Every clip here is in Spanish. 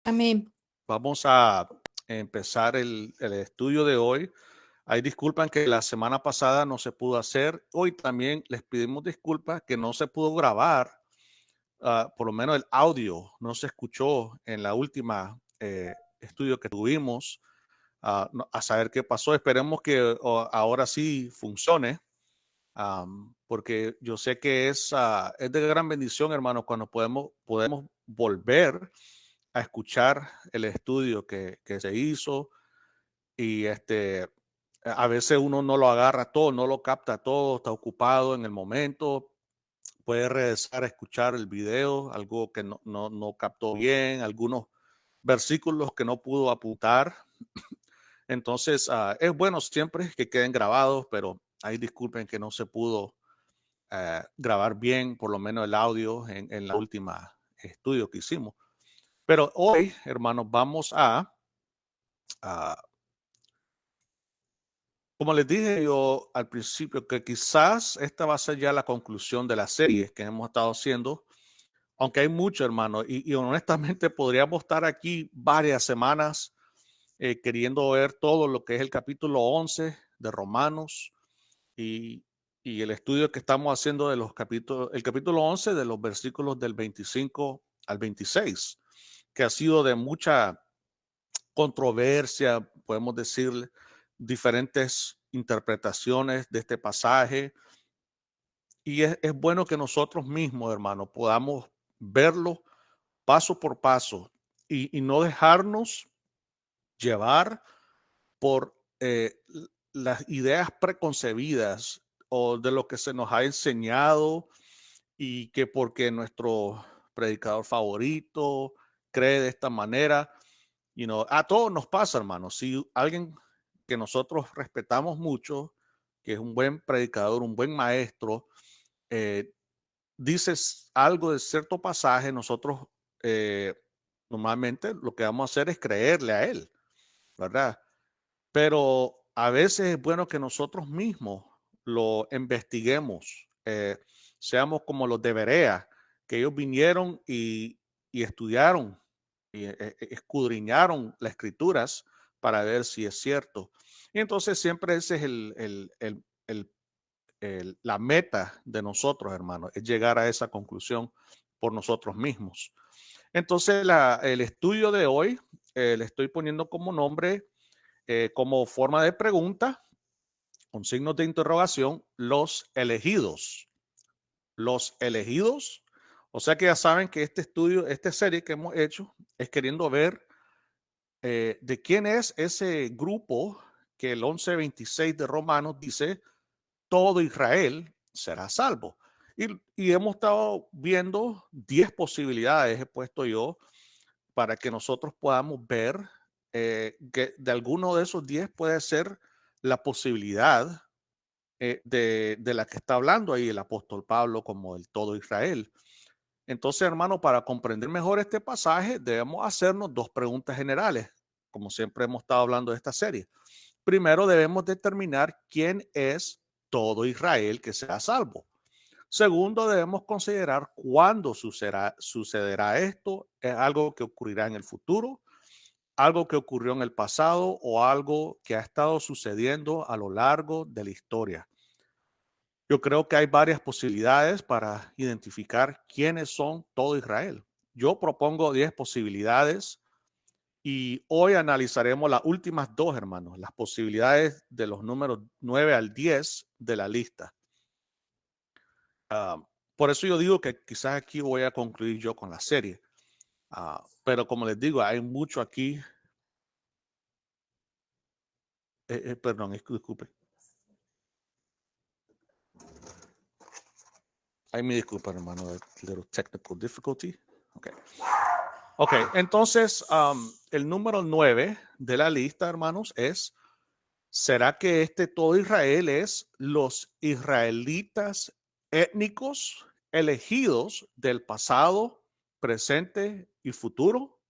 Amén. Vamos a empezar el estudio de hoy. Hay disculpas que la semana pasada no se pudo hacer. Hoy también les pedimos disculpas que no se pudo grabar, por lo menos el audio no se escuchó en la última estudio que tuvimos, a saber qué pasó. Esperemos que ahora sí funcione, porque yo sé que es de gran bendición, hermanos, cuando podemos volver a escuchar el estudio que se hizo y a veces uno no lo agarra todo, no lo capta todo, está ocupado en el momento, puede regresar a escuchar el video, algo que no captó bien, algunos versículos que no pudo apuntar. Entonces, es bueno siempre que queden grabados, pero ahí disculpen que no se pudo grabar bien, por lo menos el audio en la última estudio que hicimos. Pero hoy, hermanos, vamos a como les dije yo al principio, que quizás esta va a ser ya la conclusión de la serie que hemos estado haciendo, aunque hay mucho, hermano, y honestamente podríamos estar aquí varias semanas queriendo ver todo lo que es el capítulo 11 de Romanos y, y el estudio que estamos haciendo de los capítulos, el capítulo 11 de los versículos del 25 al 26, que ha sido de mucha controversia, podemos decir, diferentes interpretaciones de este pasaje. Y es bueno que nosotros mismos, hermanos, podamos verlo paso por paso y no dejarnos llevar por las ideas preconcebidas o de lo que se nos ha enseñado y que porque nuestro predicador favorito cree de esta manera, a todos nos pasa, hermano. Si alguien que nosotros respetamos mucho, que es un buen predicador, un buen maestro, eh, dices algo de cierto pasaje, nosotros eh, normalmente lo que vamos a hacer es creerle a él, ¿verdad? Pero a veces es bueno que nosotros mismos lo investiguemos, seamos como los de Berea, que ellos vinieron y estudiaron y escudriñaron las escrituras para ver si es cierto. Y entonces siempre ese es la meta de nosotros, hermanos, es llegar a esa conclusión por nosotros mismos. Entonces, el estudio de hoy le estoy poniendo como nombre, como forma de pregunta, con signos de interrogación, los elegidos. Los elegidos. O sea que ya saben que este estudio, esta serie que hemos hecho, es queriendo ver de quién es ese grupo que el 11:26 de Romanos dice todo Israel será salvo. Y hemos estado viendo 10 posibilidades, he puesto yo, para que nosotros podamos ver que de alguno de esos 10 puede ser la posibilidad de la que está hablando ahí el apóstol Pablo como el todo Israel. Entonces, hermano, para comprender mejor este pasaje, debemos hacernos dos preguntas generales, como siempre hemos estado hablando de esta serie. Primero, debemos determinar quién es todo Israel que será salvo. Segundo, debemos considerar cuándo sucederá esto. ¿Es algo que ocurrirá en el futuro, algo que ocurrió en el pasado o algo que ha estado sucediendo a lo largo de la historia? Yo creo que hay varias posibilidades para identificar quiénes son todo Israel. Yo propongo 10 posibilidades y hoy analizaremos las últimas dos, hermanos, las posibilidades de los números 9 al 10 de la lista. Por eso yo digo que quizás aquí voy a concluir yo con la serie. Pero como les digo, hay mucho aquí. Perdón, disculpe. Ay, me disculpa, hermano, a little technical difficulty. Okay. Ok, entonces el número 9 de la lista, hermanos, es, ¿será que este todo Israel es los israelitas étnicos elegidos del pasado, presente y futuro? O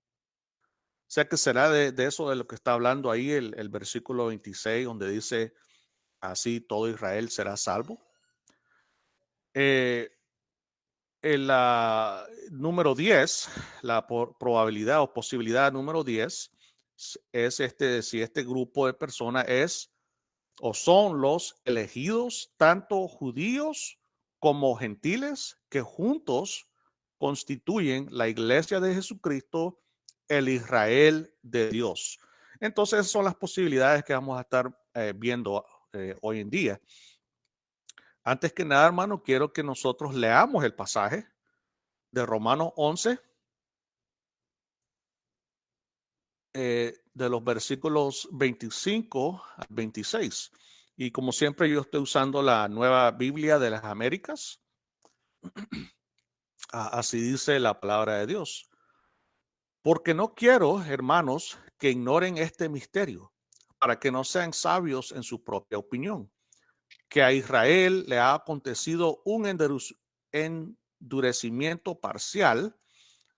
sea que será de eso de lo que está hablando ahí el versículo 26, donde dice, así todo Israel será salvo. Eh, número 10, la probabilidad o posibilidad número 10 es si este grupo de personas es o son los elegidos, tanto judíos como gentiles, que juntos constituyen la iglesia de Jesucristo, el Israel de Dios. Entonces, esas son las posibilidades que vamos a estar viendo hoy en día. Antes que nada, hermano, quiero que nosotros leamos el pasaje de Romanos 11, de los versículos 25 al 26. Y como siempre, yo estoy usando la Nueva Biblia de las Américas. Así dice la palabra de Dios. Porque no quiero, hermanos, que ignoren este misterio, para que no sean sabios en su propia opinión, que a Israel le ha acontecido un endurecimiento parcial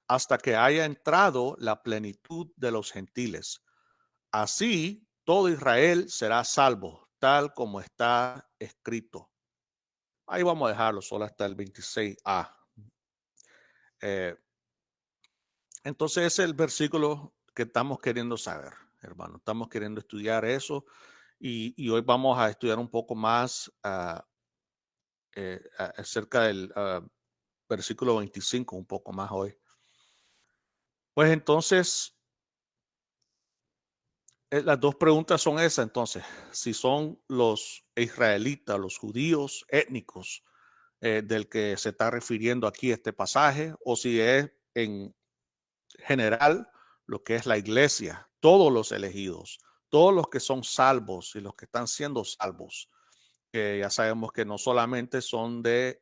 hasta que haya entrado la plenitud de los gentiles. Así, todo Israel será salvo, tal como está escrito. Ahí vamos a dejarlo solo hasta el 26a. Entonces, ese es el versículo que estamos queriendo saber, hermano. Estamos queriendo estudiar eso y hoy vamos a estudiar un poco más acerca del versículo 25, un poco más hoy. Pues entonces, las dos preguntas son esas, entonces, si son los israelitas, los judíos étnicos del que se está refiriendo aquí este pasaje, o si es en general lo que es la iglesia, todos los elegidos, todos los que son salvos y los que están siendo salvos, que ya sabemos que no solamente son de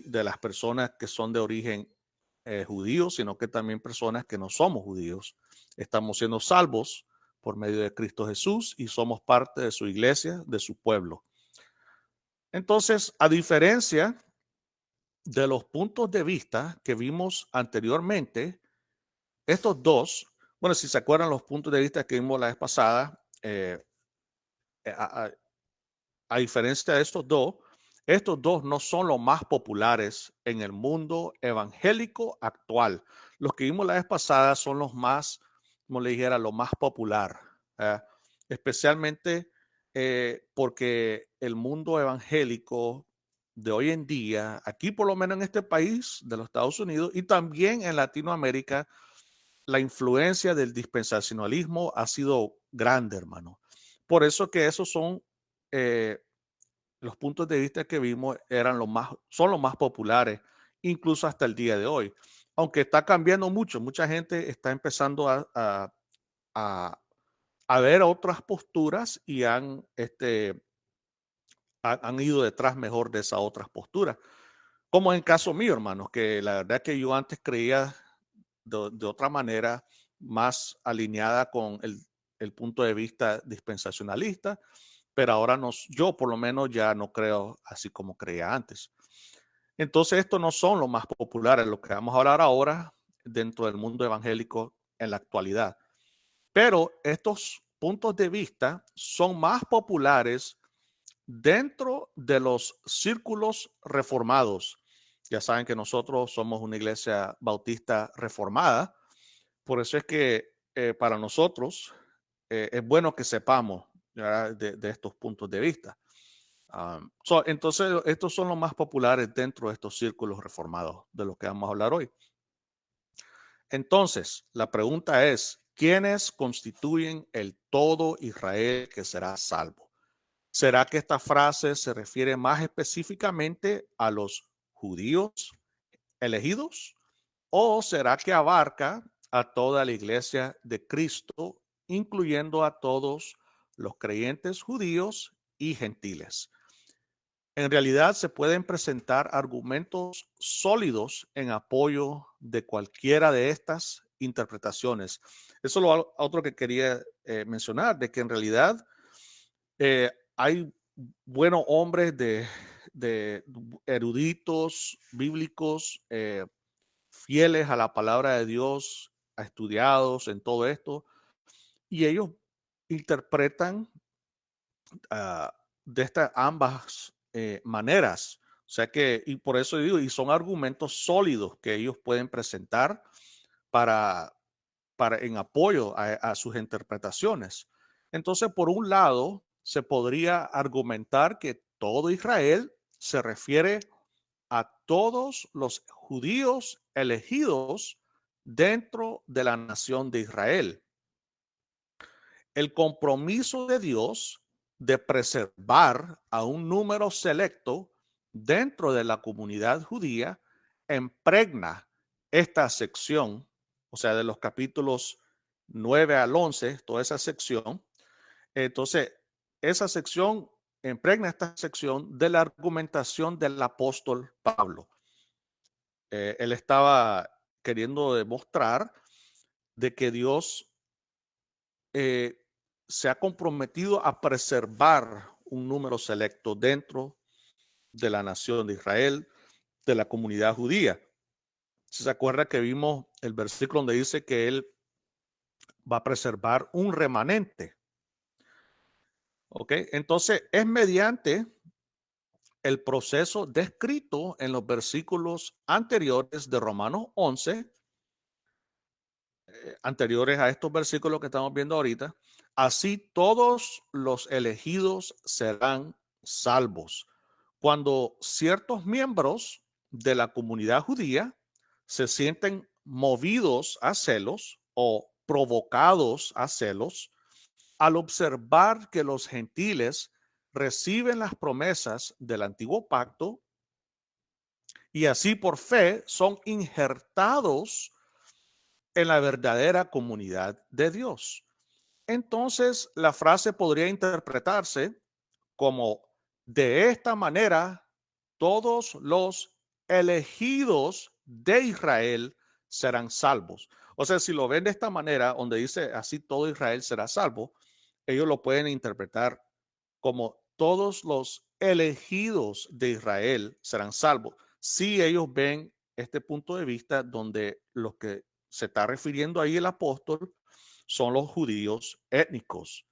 las personas que son de origen judío, sino que también personas que no somos judíos. Estamos siendo salvos por medio de Cristo Jesús y somos parte de su iglesia, de su pueblo. Entonces, a diferencia de los puntos de vista que vimos anteriormente, estos dos, bueno, si se acuerdan los puntos de vista que vimos la vez pasada, a diferencia de estos dos no son los más populares en el mundo evangélico actual. Los que vimos la vez pasada son los más, como le dijera, lo más popular, especialmente porque el mundo evangélico de hoy en día, aquí por lo menos en este país de los Estados Unidos y también en Latinoamérica, la influencia del dispensacionalismo ha sido grande, hermano. Por eso que esos son los puntos de vista que vimos son los más populares, incluso hasta el día de hoy. Aunque está cambiando mucho, mucha gente está empezando a, a ver otras posturas y han ido detrás mejor de esas otras posturas. Como en caso mío, hermanos, que la verdad que yo antes creía de otra manera, más alineada con el punto de vista dispensacionalista, pero ahora yo por lo menos ya no creo así como creía antes. Entonces, estos no son los más populares, lo que vamos a hablar ahora dentro del mundo evangélico en la actualidad. Pero estos puntos de vista son más populares dentro de los círculos reformados. Ya saben que nosotros somos una iglesia bautista reformada, por eso es que para nosotros es bueno que sepamos de estos puntos de vista. Entonces, estos son los más populares dentro de estos círculos reformados de los que vamos a hablar hoy. Entonces, la pregunta es, ¿quiénes constituyen el todo Israel que será salvo? ¿Será que esta frase se refiere más específicamente a los judíos elegidos? ¿O será que abarca a toda la iglesia de Cristo, incluyendo a todos los creyentes judíos y gentiles? En realidad se pueden presentar argumentos sólidos en apoyo de cualquiera de estas interpretaciones. Eso es lo otro que quería mencionar, de que en realidad hay buenos hombres de eruditos bíblicos, fieles a la palabra de Dios, estudiados en todo esto, y ellos interpretan de estas ambas maneras O sea que, y por eso digo, y son argumentos sólidos que ellos pueden presentar para en apoyo a sus interpretaciones. Entonces, por un lado, se podría argumentar que todo Israel se refiere a todos los judíos elegidos dentro de la nación de Israel. El compromiso de Dios de preservar a un número selecto dentro de la comunidad judía impregna esta sección, o sea, de los capítulos 9 al 11, toda esa sección. Entonces, esa sección impregna esta sección de la argumentación del apóstol Pablo. Él estaba queriendo demostrar de que Dios se ha comprometido a preservar un número selecto dentro de la nación de Israel, de la comunidad judía. ¿Se acuerda que vimos el versículo donde dice que él va a preservar un remanente? ¿Ok? Entonces es mediante el proceso descrito en los versículos anteriores de Romanos 11, anteriores a estos versículos que estamos viendo ahorita, así todos los elegidos serán salvos. Cuando ciertos miembros de la comunidad judía se sienten movidos a celos o provocados a celos al observar que los gentiles reciben las promesas del antiguo pacto y así por fe son injertados en la verdadera comunidad de Dios. Entonces, la frase podría interpretarse como: de esta manera, todos los elegidos de Israel serán salvos. O sea, si lo ven de esta manera, donde dice así todo Israel será salvo, ellos lo pueden interpretar como todos los elegidos de Israel serán salvos. Si ellos ven este punto de vista donde los que se está refiriendo ahí el apóstol son los judíos étnicos,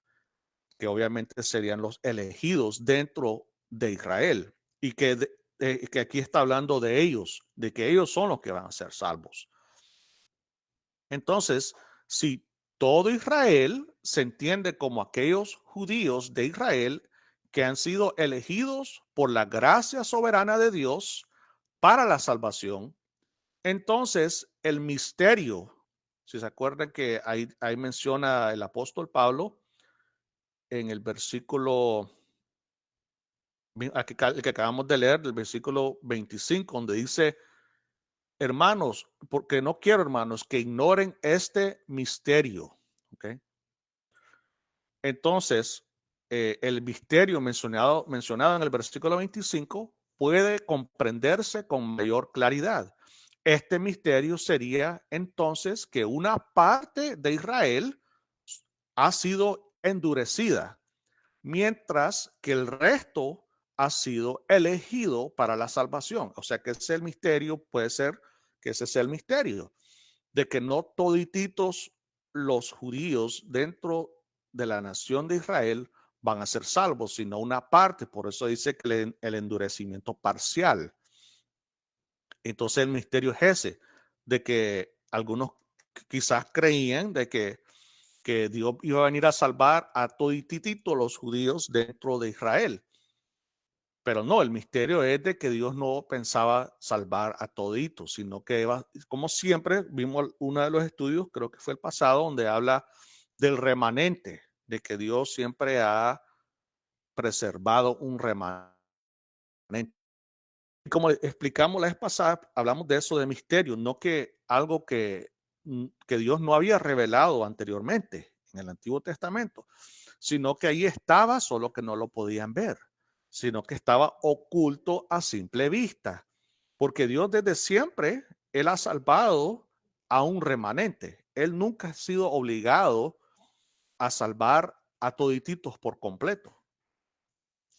que obviamente serían los elegidos dentro de Israel y que aquí está hablando de ellos, de que ellos son los que van a ser salvos. Entonces, si todo Israel se entiende como aquellos judíos de Israel que han sido elegidos por la gracia soberana de Dios para la salvación, entonces el misterio, si se acuerdan que ahí menciona el apóstol Pablo en el versículo el que acabamos de leer, del versículo 25, donde dice: hermanos, porque no quiero, hermanos, que ignoren este misterio. ¿Okay? Entonces, el misterio mencionado en el versículo 25 puede comprenderse con mayor claridad. Este misterio sería entonces que una parte de Israel ha sido endurecida, mientras que el resto ha sido elegido para la salvación. O sea que ese es el misterio, puede ser que ese sea el misterio, de que no todititos los judíos dentro de la nación de Israel van a ser salvos, sino una parte. Por eso dice que el endurecimiento parcial. Entonces el misterio es ese, de que algunos quizás creían de que Dios iba a venir a salvar a todititos los judíos dentro de Israel. Pero no, el misterio es de que Dios no pensaba salvar a toditos, sino que como siempre vimos uno de los estudios, creo que fue el pasado, donde habla del remanente, de que Dios siempre ha preservado un remanente. Y como explicamos la vez pasada, hablamos de eso de misterio, no que algo que Dios no había revelado anteriormente en el Antiguo Testamento, sino que ahí estaba, solo que no lo podían ver, sino que estaba oculto a simple vista, porque Dios desde siempre, Él ha salvado a un remanente. Él nunca ha sido obligado a salvar a todititos por completo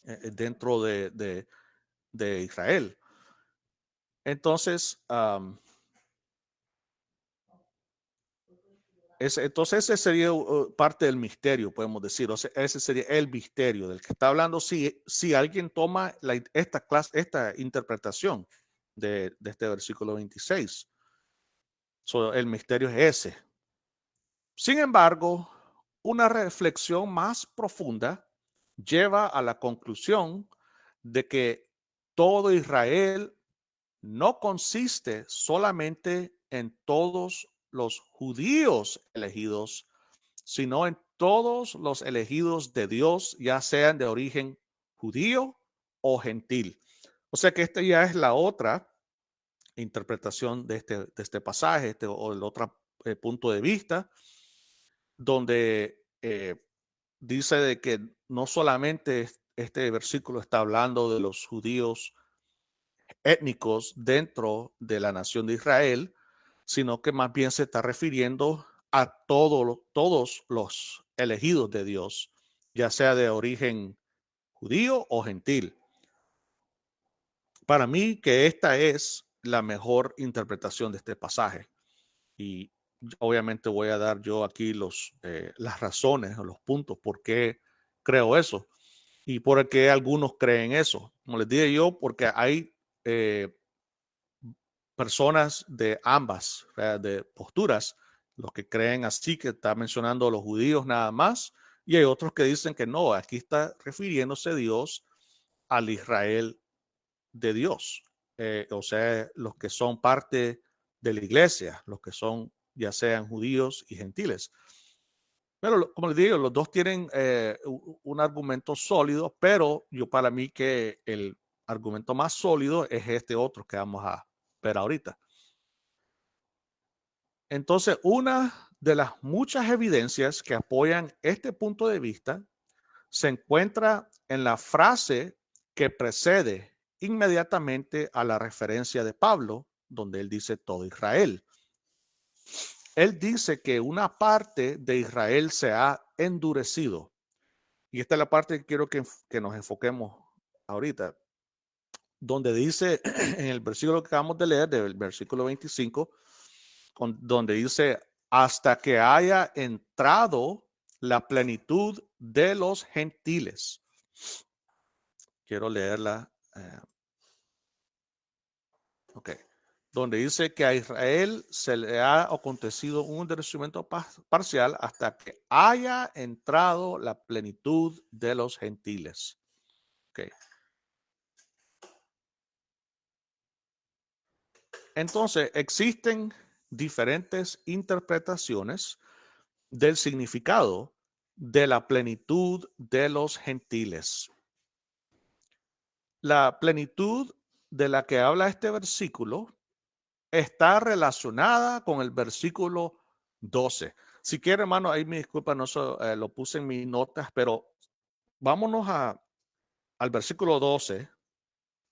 dentro de Israel. Entonces, Entonces ese sería parte del misterio, podemos decir. O sea, ese sería el misterio del que está hablando. Si alguien toma esta interpretación de este versículo 26. El misterio es ese. Sin embargo, una reflexión más profunda lleva a la conclusión de que todo Israel no consiste solamente en todos los judíos elegidos, sino en todos los elegidos de Dios, ya sean de origen judío o gentil. O sea que esta ya es la otra interpretación de este pasaje, o el otro punto de vista, donde dice de que no solamente este versículo está hablando de los judíos étnicos dentro de la nación de Israel, sino que más bien se está refiriendo a todos los elegidos de Dios, ya sea de origen judío o gentil. Para mí que esta es la mejor interpretación de este pasaje. Y obviamente voy a dar yo aquí las razones o los puntos por qué creo eso y por qué algunos creen eso. Como les dije yo, porque hay personas de ambas, de posturas, los que creen así, que está mencionando a los judíos nada más, y hay otros que dicen que no, aquí está refiriéndose Dios al Israel de Dios, o sea, los que son parte de la iglesia, los que son ya sean judíos y gentiles. Pero como les digo, los dos tienen un argumento sólido, pero para mí que el argumento más sólido es este otro que vamos a ver ahorita. Entonces, una de las muchas evidencias que apoyan este punto de vista se encuentra en la frase que precede inmediatamente a la referencia de Pablo, donde él dice todo Israel. Él dice que una parte de Israel se ha endurecido. Y esta es la parte que quiero que nos enfoquemos ahorita, donde dice en el versículo que acabamos de leer, del versículo 25, donde dice, hasta que haya entrado la plenitud de los gentiles. Quiero leerla. Ok. Donde dice que a Israel se le ha acontecido un endurecimiento parcial hasta que haya entrado la plenitud de los gentiles. Ok. Entonces, existen diferentes interpretaciones del significado de la plenitud de los gentiles. La plenitud de la que habla este versículo está relacionada con el versículo 12. Si quiere, hermano, ahí me disculpa, no lo puse en mis notas, pero vámonos al versículo 12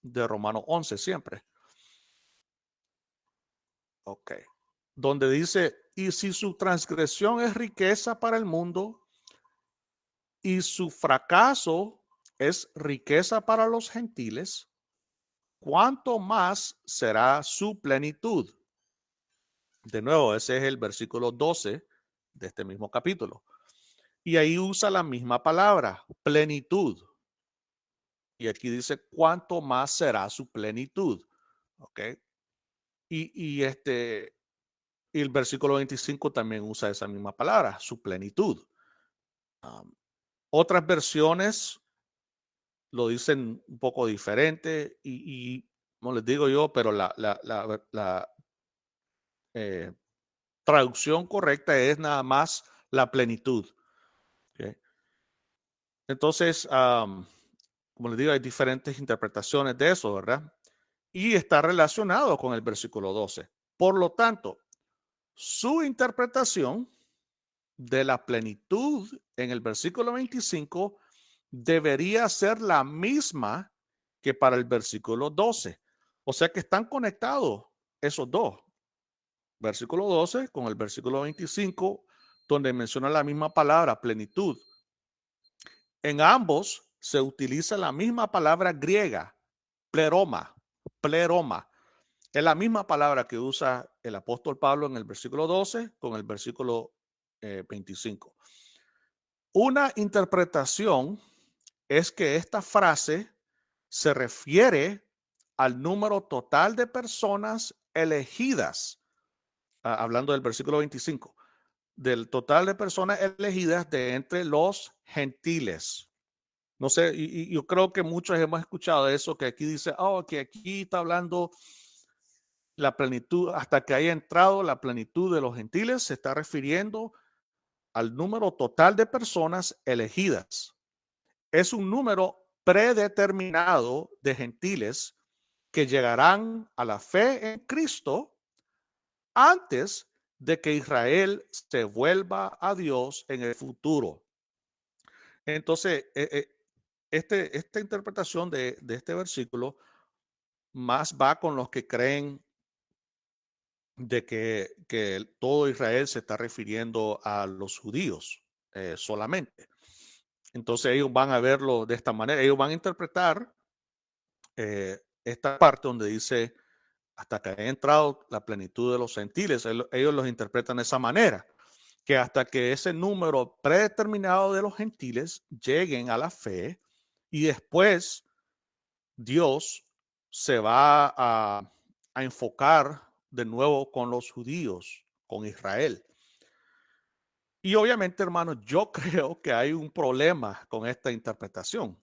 de Romanos 11 siempre. Ok. Donde dice, y si su transgresión es riqueza para el mundo y su fracaso es riqueza para los gentiles, ¿cuánto más será su plenitud? De nuevo, ese es el versículo 12 de este mismo capítulo. Y ahí usa la misma palabra, plenitud. Y aquí dice, ¿cuánto más será su plenitud? ¿Ok? Y el versículo 25 también usa esa misma palabra, su plenitud. Otras versiones lo dicen un poco diferente y no les digo yo, pero la traducción correcta es nada más la plenitud. ¿Okay? Entonces, como les digo, hay diferentes interpretaciones de eso, ¿verdad? Y está relacionado con el versículo 12. Por lo tanto, su interpretación de la plenitud en el versículo 25 debería ser la misma que para el versículo 12. O sea que están conectados esos dos. Versículo 12 con el versículo 25, donde menciona la misma palabra, plenitud. En ambos se utiliza la misma palabra griega, pleroma, pleroma. Es la misma palabra que usa el apóstol Pablo en el versículo 12 con el versículo 25. Una interpretación es que esta frase se refiere al número total de personas elegidas, hablando del versículo 25, del total de personas elegidas de entre los gentiles. No sé, y yo creo que muchos hemos escuchado eso, que aquí dice, oh, que aquí está hablando la plenitud, hasta que haya entrado la plenitud de los gentiles, se está refiriendo al número total de personas elegidas. Es un número predeterminado de gentiles que llegarán a la fe en Cristo antes de que Israel se vuelva a Dios en el futuro. Entonces, esta interpretación de este versículo más va con los que creen de que todo Israel se está refiriendo a los judíos solamente. Entonces ellos van a verlo de esta manera, ellos van a interpretar esta parte donde dice hasta que haya entrado la plenitud de los gentiles, ellos los interpretan de esa manera, que hasta que ese número predeterminado de los gentiles lleguen a la fe y después Dios se va a enfocar de nuevo con los judíos, con Israel. Y obviamente, hermanos, yo creo que hay un problema con esta interpretación,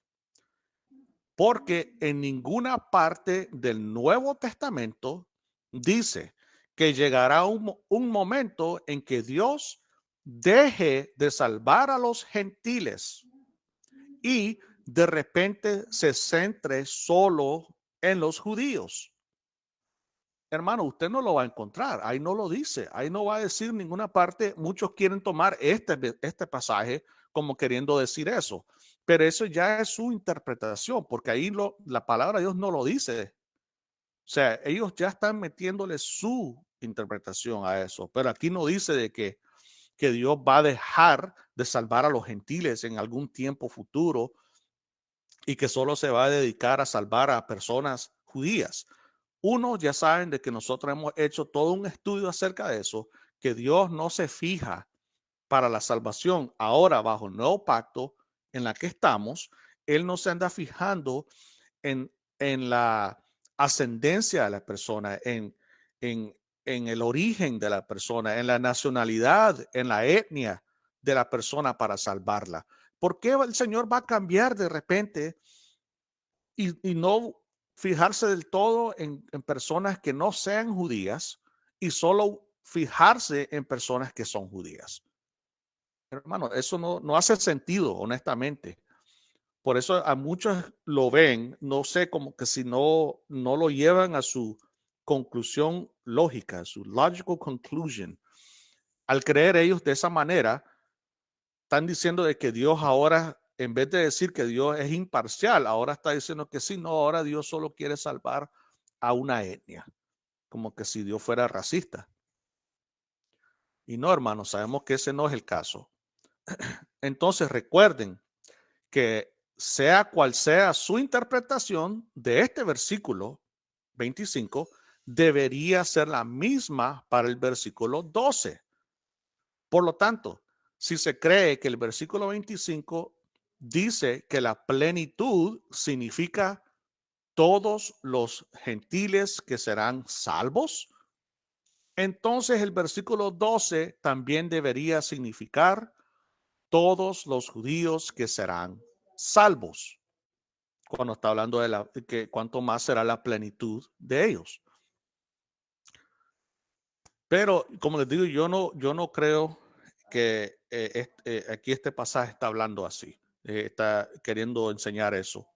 porque en ninguna parte del Nuevo Testamento dice que llegará un momento en que Dios deje de salvar a los gentiles y de repente se centre solo en los judíos. Hermano, usted no lo va a encontrar, ahí no lo dice, ahí no va a decir ninguna parte. Muchos quieren tomar este pasaje como queriendo decir eso, pero eso ya es su interpretación, porque ahí la palabra de Dios no lo dice. O sea, ellos ya están metiéndole su interpretación a eso, pero aquí no dice de que Dios va a dejar de salvar a los gentiles en algún tiempo futuro y que solo se va a dedicar a salvar a personas judías. Uno, ya saben de que nosotros hemos hecho todo un estudio acerca de eso, que Dios no se fija para la salvación ahora bajo el nuevo pacto en la que estamos. Él no se anda fijando en la ascendencia de la persona, en, en el origen de la persona, en la nacionalidad, en la etnia de la persona para salvarla. ¿Por qué el Señor va a cambiar de repente y no fijarse del todo en personas que no sean judías y solo fijarse en personas que son judías? Hermano, eso no hace sentido, honestamente. Por eso a muchos lo ven, no sé, como que si no lo llevan a su conclusión lógica, su logical conclusion. Al creer ellos de esa manera, están diciendo de que Dios ahora, en vez de decir que Dios es imparcial, ahora está diciendo que sí, no, ahora Dios solo quiere salvar a una etnia, como que si Dios fuera racista. Y no, hermanos, sabemos que ese no es el caso. Entonces recuerden que sea cual sea su interpretación de este versículo 25, debería ser la misma para el versículo 12. Por lo tanto, si se cree que el versículo 25 dice que la plenitud significa todos los gentiles que serán salvos, entonces el versículo 12 también debería significar todos los judíos que serán salvos, cuando está hablando de que cuánto más será la plenitud de ellos. Pero como les digo, yo no creo que aquí este pasaje está hablando así, está queriendo enseñar eso.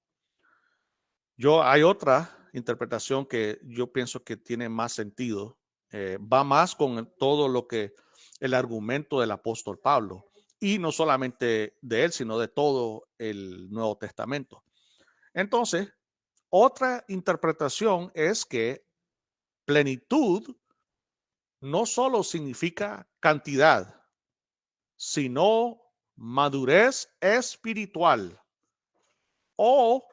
Hay otra interpretación que yo pienso que tiene más sentido, va más con todo lo que el argumento del apóstol Pablo, y no solamente de él, sino de todo el Nuevo Testamento. Entonces, otra interpretación es que plenitud no solo significa cantidad, sino madurez espiritual o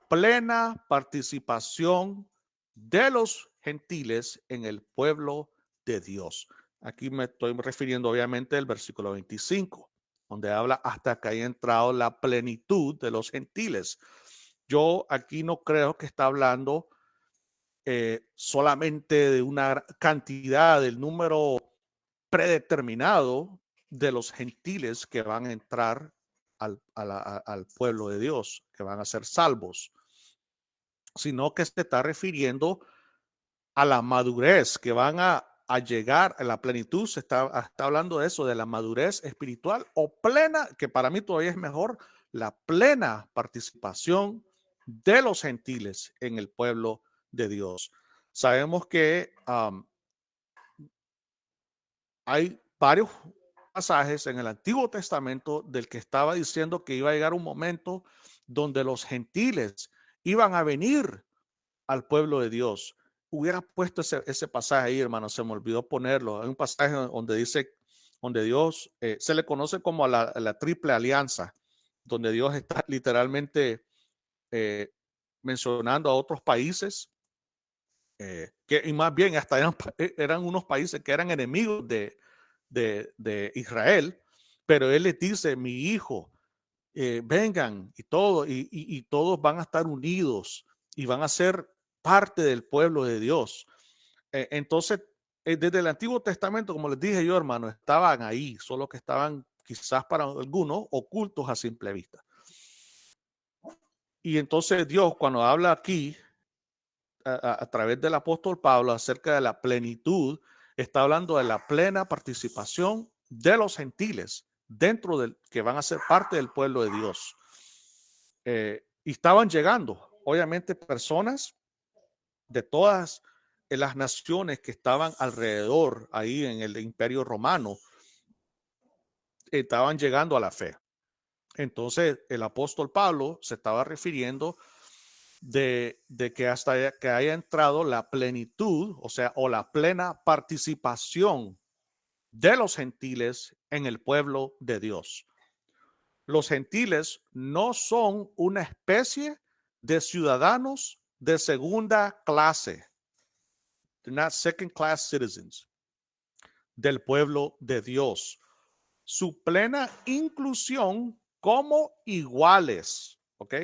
plena participación de los gentiles en el pueblo de Dios. Aquí me estoy refiriendo obviamente al versículo 25, donde habla hasta que haya entrado la plenitud de los gentiles. Yo aquí no creo que está hablando solamente de una cantidad, del número predeterminado de los gentiles que van a entrar al pueblo de Dios, que van a ser salvos, sino que se está refiriendo a la madurez, que van a llegar a la plenitud. Se está hablando de eso, de la madurez espiritual o plena, que para mí todavía es mejor, la plena participación de los gentiles en el pueblo de Dios. Sabemos que hay varios pasajes en el Antiguo Testamento del que estaba diciendo que iba a llegar un momento donde los gentiles iban a venir al pueblo de Dios. Hubiera puesto ese pasaje ahí, hermano, se me olvidó ponerlo. Hay un pasaje donde dice, donde Dios se le conoce como a la triple alianza, donde Dios está literalmente mencionando a otros países, y más bien hasta eran unos países que eran enemigos de Israel, pero él les dice, mi hijo, vengan y todo, y todos van a estar unidos y van a ser parte del pueblo de Dios. Entonces, desde el Antiguo Testamento, como les dije yo, hermano, estaban ahí, solo que estaban quizás para algunos ocultos a simple vista. Y entonces Dios, cuando habla aquí, a través del apóstol Pablo acerca de la plenitud, está hablando de la plena participación de los gentiles dentro del que van a ser parte del pueblo de Dios. Y estaban llegando, obviamente, personas de todas las naciones que estaban alrededor ahí en el Imperio Romano, estaban llegando a la fe. Entonces, el apóstol Pablo se estaba refiriendo de que hasta que haya entrado la plenitud, o sea, o la plena participación de los gentiles en el pueblo de Dios. Los gentiles no son una especie de ciudadanos de segunda clase. They're not second class citizens del pueblo de Dios. Su plena inclusión como iguales, ¿ok?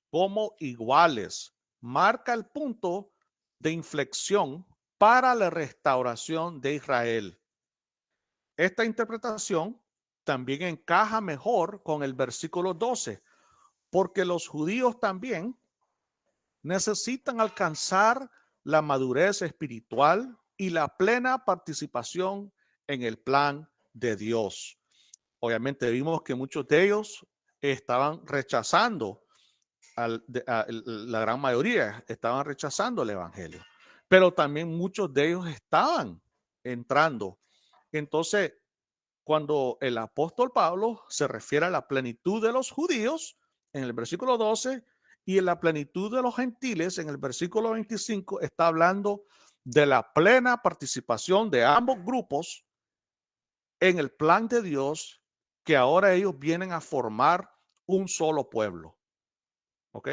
Como iguales, marca el punto de inflexión para la restauración de Israel. Esta interpretación también encaja mejor con el versículo 12, porque los judíos también necesitan alcanzar la madurez espiritual y la plena participación en el plan de Dios. Obviamente vimos que muchos de ellos estaban rechazando, la gran mayoría estaban rechazando el evangelio, pero también muchos de ellos estaban entrando. Entonces, cuando el apóstol Pablo se refiere a la plenitud de los judíos en el versículo 12 y en la plenitud de los gentiles en el versículo 25, está hablando de la plena participación de ambos grupos en el plan de Dios, que ahora ellos vienen a formar un solo pueblo. ¿Ok?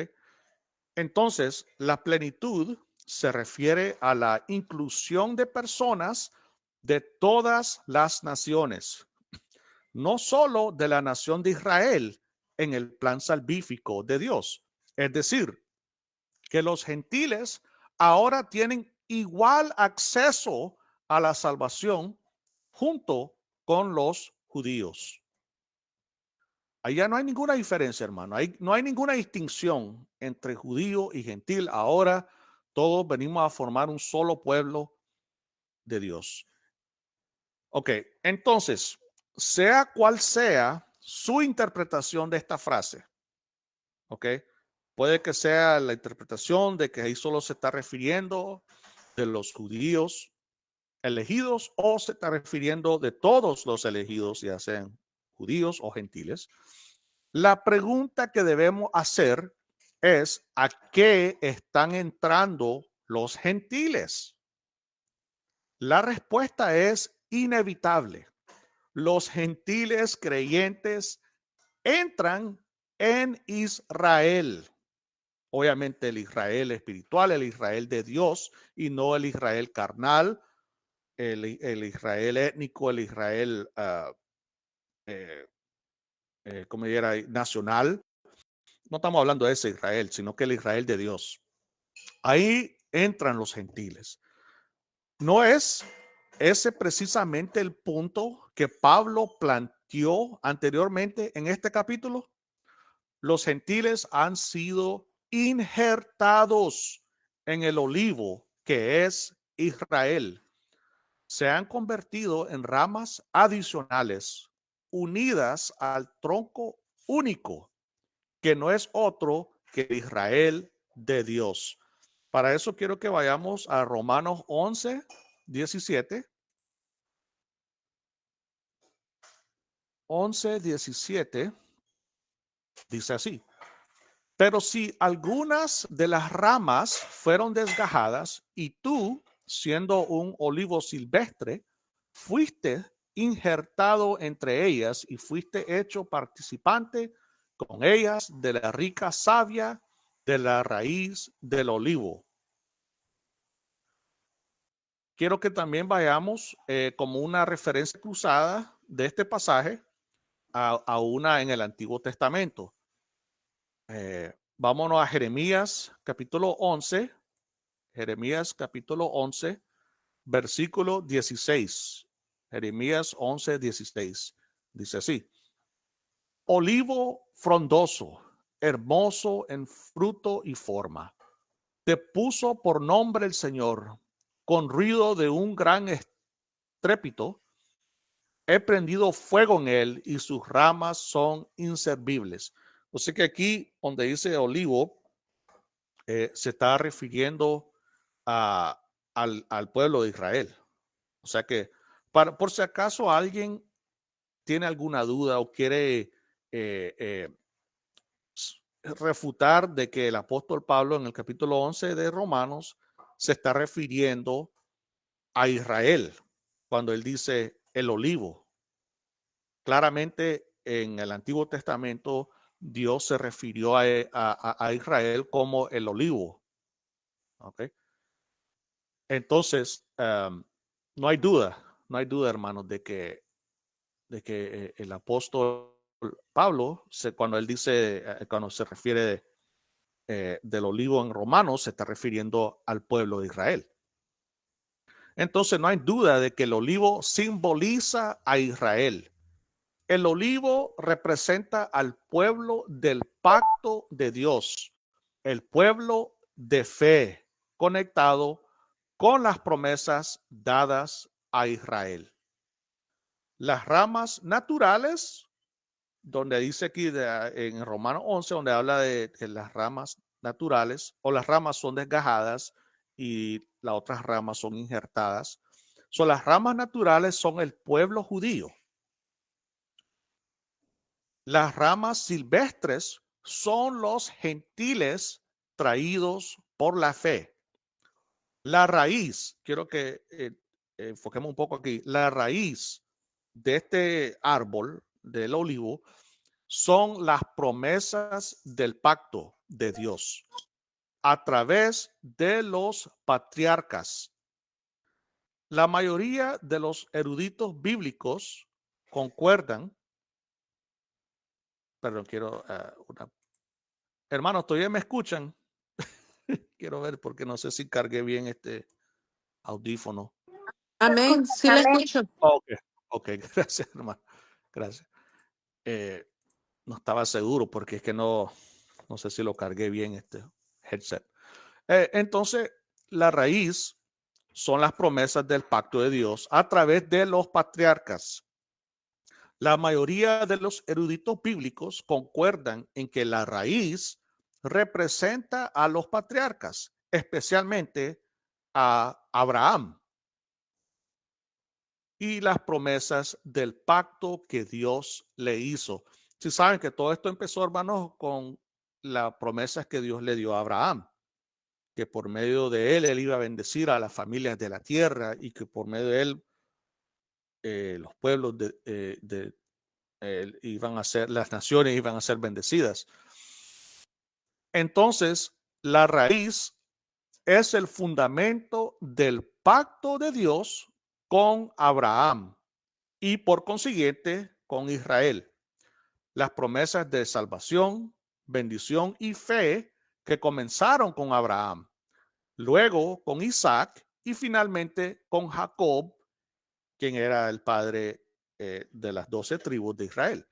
Entonces, la plenitud se refiere a la inclusión de personas de todas las naciones, no solo de la nación de Israel en el plan salvífico de Dios. Es decir, que los gentiles ahora tienen igual acceso a la salvación junto con los judíos. Allá no hay ninguna diferencia, hermano. No hay ninguna distinción entre judío y gentil. Ahora todos venimos a formar un solo pueblo de Dios. Ok, entonces, sea cual sea su interpretación de esta frase, ok, puede que sea la interpretación de que ahí solo se está refiriendo de los judíos elegidos o se está refiriendo de todos los elegidos, ya sean judíos o gentiles. La pregunta que debemos hacer es, ¿a qué están entrando los gentiles? La respuesta es inevitable. Los gentiles creyentes entran en Israel. Obviamente el Israel espiritual, el Israel de Dios y no el Israel carnal, el Israel étnico, el Israel, como diría, nacional. No estamos hablando de ese Israel, sino que el Israel de Dios. Ahí entran los gentiles. No es ese precisamente el punto que Pablo planteó anteriormente en este capítulo. Los gentiles han sido injertados en el olivo que es Israel. Se han convertido en ramas adicionales unidas al tronco único, que no es otro que Israel de Dios. Para eso quiero que vayamos a Romanos 11, 17. 11, 17 dice así: pero si algunas de las ramas fueron desgajadas y tú, siendo un olivo silvestre, fuiste injertado entre ellas y fuiste hecho participante con ellas de la rica savia de la raíz del olivo. Quiero que también vayamos como una referencia cruzada de este pasaje a una en el Antiguo Testamento. Vámonos a Jeremías capítulo 11. Jeremías capítulo 11, versículo 16. Jeremías 11, 16. Dice así: olivo frondoso, hermoso en fruto y forma, te puso por nombre el Señor, con ruido de un gran estrépito. He prendido fuego en él y sus ramas son inservibles. O sea que aquí donde dice olivo, se está refiriendo al pueblo de Israel. O sea que, por si acaso alguien tiene alguna duda o quiere refutar de que el apóstol Pablo en el capítulo 11 de Romanos se está refiriendo a Israel cuando él dice el olivo. Claramente en el Antiguo Testamento Dios se refirió a Israel como el olivo. ¿Okay? Entonces, no hay duda, hermanos, de que el apóstol Pablo, cuando él dice, cuando se refiere del olivo en Romanos, se está refiriendo al pueblo de Israel. Entonces, no hay duda de que el olivo simboliza a Israel. El olivo representa al pueblo del pacto de Dios, el pueblo de fe, conectado con las promesas dadas a Israel. Las ramas naturales, donde dice aquí en Romanos 11, donde habla de que las ramas naturales o las ramas son desgajadas y las otras ramas son injertadas. Las ramas naturales son el pueblo judío. Las ramas silvestres son los gentiles traídos por la fe. La raíz, quiero que enfoquemos un poco aquí, la raíz de este árbol del olivo son las promesas del pacto de Dios a través de los patriarcas. La mayoría de los eruditos bíblicos concuerdan, perdón, quiero una... Hermanos, ¿todavía me escuchan? Quiero ver porque no sé si cargué bien este audífono. Amén, sí le escucho. Ok, ok, gracias, hermano. Gracias. No estaba seguro porque es que no sé si lo cargué bien este headset. Entonces, la raíz son las promesas del pacto de Dios a través de los patriarcas. La mayoría de los eruditos bíblicos concuerdan en que la raíz representa a los patriarcas, especialmente a Abraham y las promesas del pacto que Dios le hizo. Si saben que todo esto empezó, hermanos, con las promesas que Dios le dio a Abraham, que por medio de él iba a bendecir a las familias de la tierra y que por medio de él los pueblos iban a ser, las naciones iban a ser bendecidas. Entonces, la raíz es el fundamento del pacto de Dios con Abraham y por consiguiente con Israel. Las promesas de salvación, bendición y fe que comenzaron con Abraham, luego con Isaac y finalmente con Jacob, quien era el padre de las 12 tribus de Israel.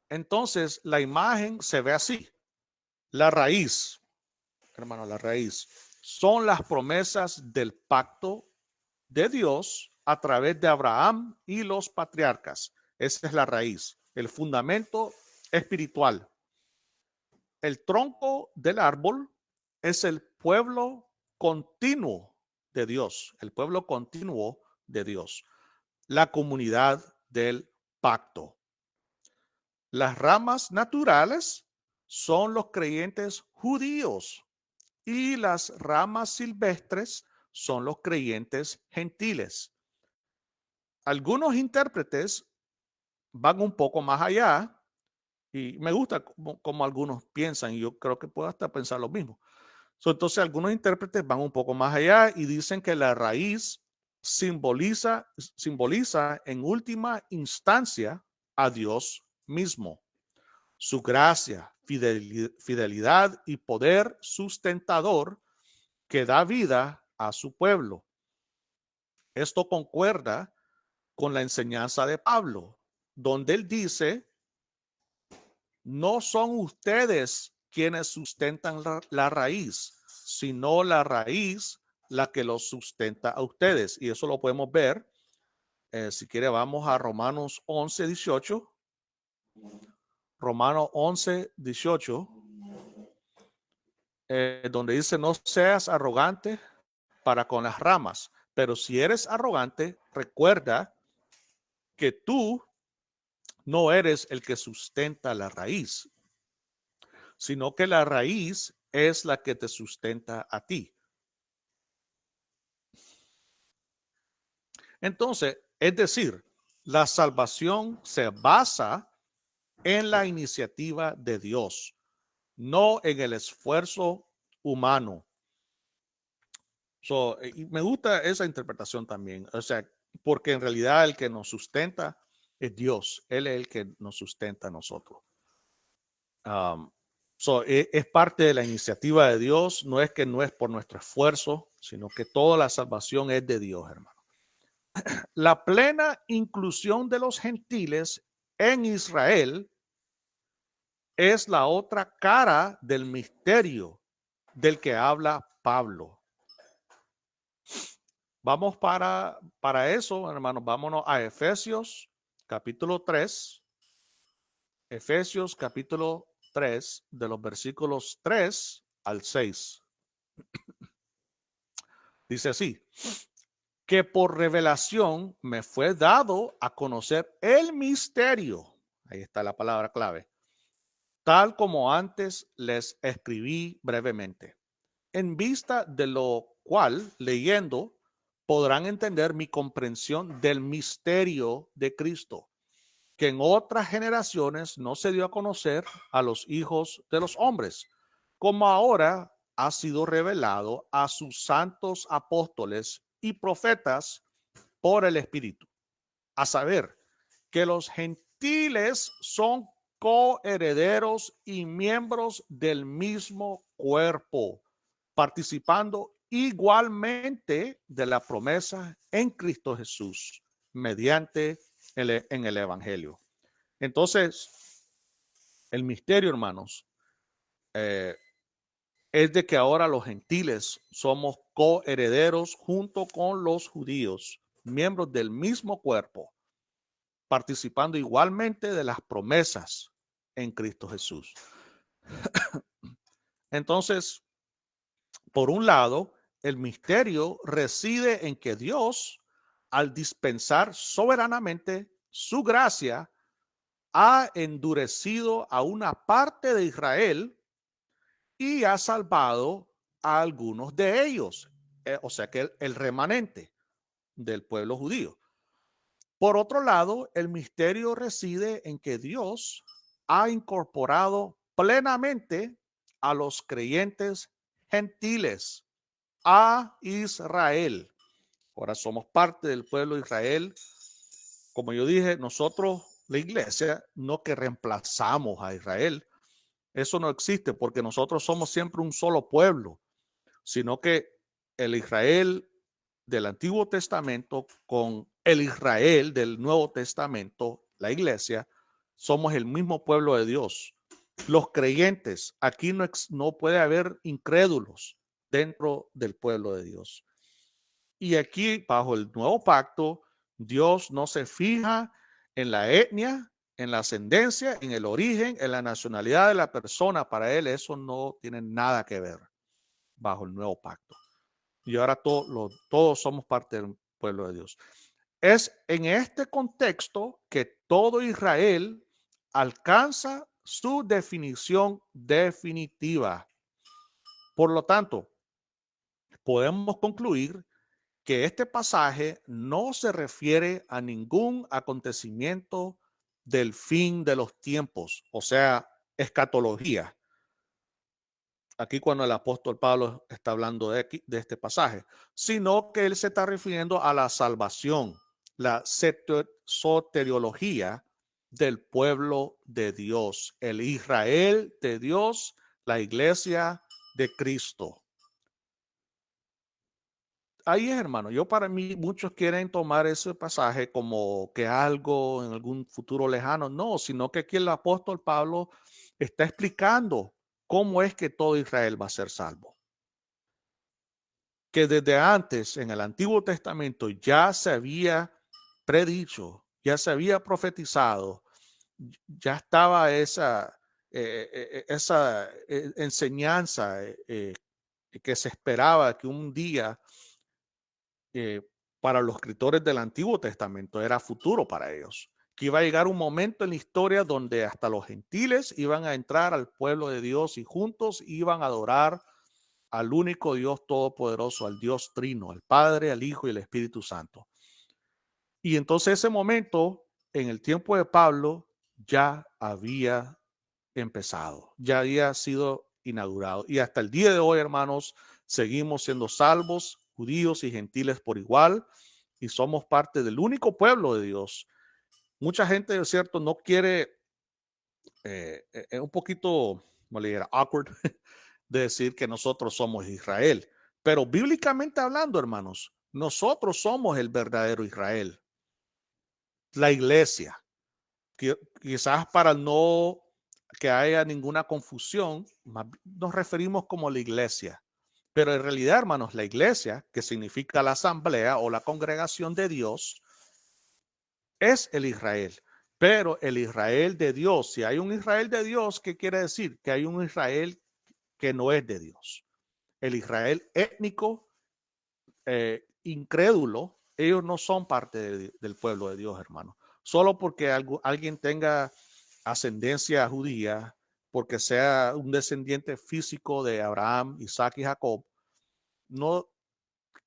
Entonces, la imagen se ve así. La raíz, hermano, la raíz son las promesas del pacto de Dios a través de Abraham y los patriarcas. Esa es la raíz, el fundamento espiritual. El tronco del árbol es el pueblo continuo de Dios, el pueblo continuo de Dios, la comunidad del pacto. Las ramas naturales son los creyentes judíos y las ramas silvestres son los creyentes gentiles. Algunos intérpretes van un poco más allá y me gusta como algunos piensan y yo creo que puedo hasta pensar lo mismo. Entonces algunos intérpretes van un poco más allá y dicen que la raíz simboliza en última instancia a Dios mismo, su gracia, fidelidad y poder sustentador que da vida a su pueblo. Esto concuerda con la enseñanza de Pablo, donde él dice, no son ustedes quienes sustentan la raíz, sino la raíz la que los sustenta a ustedes. Y eso lo podemos ver. Si quiere, vamos a Romanos 11, 18. Romanos 11, 18. Donde dice, no seas arrogante para con las ramas, pero si eres arrogante, recuerda que tú no eres el que sustenta la raíz, sino que la raíz es la que te sustenta a ti. Entonces, es decir, la salvación se basa en la iniciativa de Dios, no en el esfuerzo humano. Y me gusta esa interpretación también, o sea, porque en realidad el que nos sustenta es Dios, Él es el que nos sustenta a nosotros. Es parte de la iniciativa de Dios, no es que no es por nuestro esfuerzo, sino que toda la salvación es de Dios, hermano. La plena inclusión de los gentiles en Israel es la otra cara del misterio del que habla Pablo. Vamos para eso, hermanos, vámonos a Efesios capítulo 3. Efesios capítulo 3, de los versículos 3 al 6. Dice así, que por revelación me fue dado a conocer el misterio. Ahí está la palabra clave. Tal como antes les escribí brevemente, en vista de lo cual, leyendo, podrán entender mi comprensión del misterio de Cristo, que en otras generaciones no se dio a conocer a los hijos de los hombres, como ahora ha sido revelado a sus santos apóstoles y profetas por el Espíritu, a saber, que los gentiles son coherederos y miembros del mismo cuerpo, participando igualmente de la promesa en Cristo Jesús, mediante en el Evangelio. Entonces, el misterio, hermanos, es de que ahora los gentiles somos coherederos junto con los judíos, miembros del mismo cuerpo, participando igualmente de las promesas en Cristo Jesús. Entonces, por un lado, el misterio reside en que Dios, al dispensar soberanamente su gracia, ha endurecido a una parte de Israel y ha salvado a algunos de ellos, o sea que el remanente del pueblo judío. Por otro lado, el misterio reside en que Dios ha incorporado plenamente a los creyentes gentiles, a Israel, Ahora somos parte del pueblo de Israel. Como yo dije, nosotros, la iglesia, no que reemplazamos a Israel. Eso no existe porque nosotros somos siempre un solo pueblo, sino que el Israel del Antiguo Testamento con el Israel del Nuevo Testamento, la iglesia, somos el mismo pueblo de Dios. Los creyentes, aquí no puede haber incrédulos dentro del pueblo de Dios. Y aquí, bajo el nuevo pacto, Dios no se fija en la etnia, en la ascendencia, en el origen, en la nacionalidad de la persona. Para él eso no tiene nada que ver bajo el nuevo pacto. Y ahora todos somos parte del pueblo de Dios. Es en este contexto que todo Israel alcanza su definición definitiva. Por lo tanto, podemos concluir que este pasaje no se refiere a ningún acontecimiento del fin de los tiempos, o sea, escatología. Aquí cuando el apóstol Pablo está hablando de este pasaje, sino que él se está refiriendo a la salvación, la soteriología del pueblo de Dios, el Israel de Dios, la iglesia de Cristo. Ahí es, hermano. Yo para mí, muchos quieren tomar ese pasaje como que algo en algún futuro lejano. No, sino que aquí el apóstol Pablo está explicando cómo es que todo Israel va a ser salvo. Que desde antes, en el Antiguo Testamento, ya se había predicho, ya se había profetizado, ya estaba esa enseñanza que se esperaba que un día para los escritores del Antiguo Testamento era futuro para ellos, que iba a llegar un momento en la historia donde hasta los gentiles iban a entrar al pueblo de Dios y juntos iban a adorar al único Dios todopoderoso, al Dios trino, al Padre, al Hijo y al Espíritu Santo. Y entonces ese momento, en el tiempo de Pablo, ya había empezado, ya había sido inaugurado. Y hasta el día de hoy, hermanos, seguimos siendo salvos, judíos y gentiles por igual, y somos parte del único pueblo de Dios. Mucha gente, es cierto, no quiere, un poquito, como le dijera, awkward, de decir que nosotros somos Israel. Pero bíblicamente hablando, hermanos, nosotros somos el verdadero Israel, la iglesia. Quizás para no que haya ninguna confusión, nos referimos como la iglesia. Pero en realidad, hermanos, la iglesia, que significa la asamblea o la congregación de Dios, es el Israel. Pero el Israel de Dios, si hay un Israel de Dios, ¿qué quiere decir? Que hay un Israel que no es de Dios. El Israel étnico, incrédulo, ellos no son parte del pueblo de Dios, hermano. Solo porque alguien tenga ascendencia judía, porque sea un descendiente físico de Abraham, Isaac y Jacob, no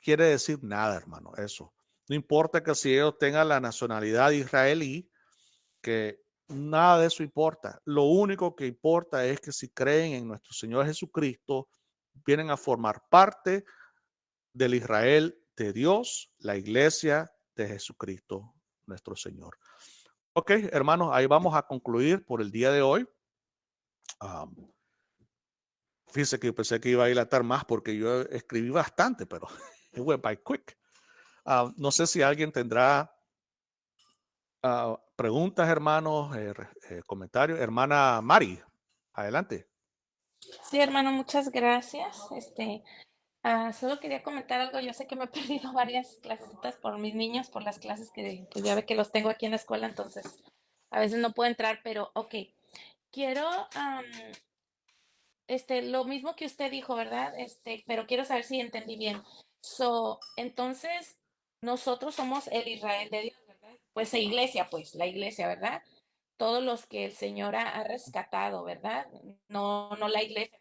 quiere decir nada, hermano, eso. No importa que si ellos tengan la nacionalidad israelí, que nada de eso importa. Lo único que importa es que si creen en nuestro Señor Jesucristo, vienen a formar parte del Israel de Dios, la iglesia de Jesucristo, nuestro Señor. Ok, hermanos, ahí vamos a concluir por el día de hoy. Fíjense que pensé que iba a dilatar más porque yo escribí bastante, pero it went by quick. No sé si alguien tendrá preguntas, hermanos, comentarios. Hermana Mari, adelante. Sí, hermano, muchas gracias. Solo quería comentar algo. Yo sé que me he perdido varias clasecitas por mis niños, por las clases que pues ya ve que los tengo aquí en la escuela, entonces a veces no puedo entrar, pero ok. Quiero, lo mismo que usted dijo, ¿verdad? Pero quiero saber si entendí bien. Entonces, nosotros somos el Israel de Dios, ¿verdad? Pues iglesia, pues, la iglesia, ¿verdad? Todos los que el Señor ha rescatado, ¿verdad? No, no la iglesia